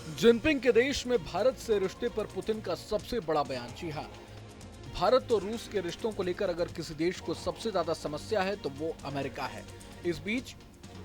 Jinping के देश में भारत से रिश्ते पर पुतिन का सबसे बड़ा बयान। जी हाँ, भारत और रूस के रिश्तों को लेकर अगर किसी देश को सबसे ज्यादा समस्या है तो वो अमेरिका है। इस बीच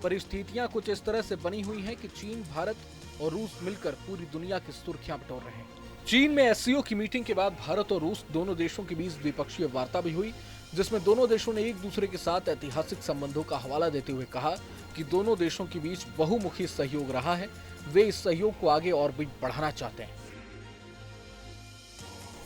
परिस्थितियां कुछ इस तरह से बनी हुई हैं कि चीन, भारत और रूस मिलकर पूरी दुनिया की सुर्खियां बटोर रहे हैं। चीन में एससीओ की मीटिंग के बाद भारत और रूस दोनों देशों के बीच द्विपक्षीय वार्ता भी हुई, जिसमें दोनों देशों ने एक दूसरे के साथ ऐतिहासिक संबंधों का हवाला देते हुए कहा कि दोनों देशों के बीच बहुमुखी सहयोग रहा है। वे इस सहयोग को आगे और भी बढ़ाना चाहते हैं।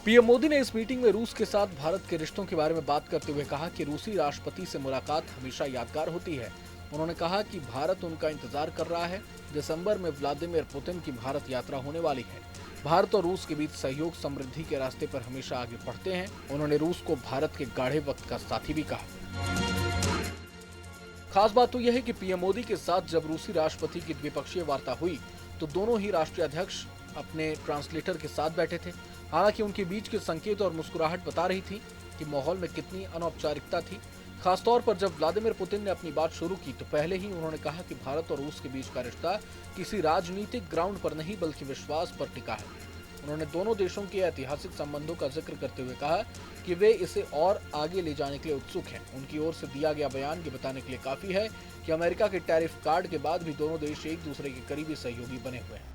पीएम मोदी ने इस मीटिंग में रूस के साथ भारत के रिश्तों के बारे में बात करते हुए कहा कि रूसी राष्ट्रपति से मुलाकात हमेशा यादगार होती है। उन्होंने कहा कि भारत उनका इंतजार कर रहा है। दिसंबर में व्लादिमीर पुतिन की भारत यात्रा होने वाली है। भारत और रूस के बीच सहयोग समृद्धि के रास्ते पर हमेशा आगे बढ़ते हैं। उन्होंने रूस को भारत के गाढ़े वक्त का साथी भी कहा। खास बात तो यह है कि पीएम मोदी के साथ जब रूसी राष्ट्रपति की द्विपक्षीय वार्ता हुई तो दोनों ही राष्ट्रीय अध्यक्ष अपने ट्रांसलेटर के साथ बैठे थे। हालांकि उनके बीच के संकेत और मुस्कुराहट बता रही थी कि माहौल में कितनी अनौपचारिकता थी। खासतौर पर जब व्लादिमीर पुतिन ने अपनी बात शुरू की तो पहले ही उन्होंने कहा कि भारत और रूस के बीच का रिश्ता किसी राजनीतिक ग्राउंड पर नहीं बल्कि विश्वास पर टिका है। उन्होंने दोनों देशों के ऐतिहासिक संबंधों का जिक्र करते हुए कहा कि वे इसे और आगे ले जाने के लिए उत्सुक हैं। उनकी ओर से दिया गया बयान ये बताने के लिए काफी है कि अमेरिका के टैरिफ कार्ड के बाद भी दोनों देश एक दूसरे के करीबी सहयोगी बने हुए हैं।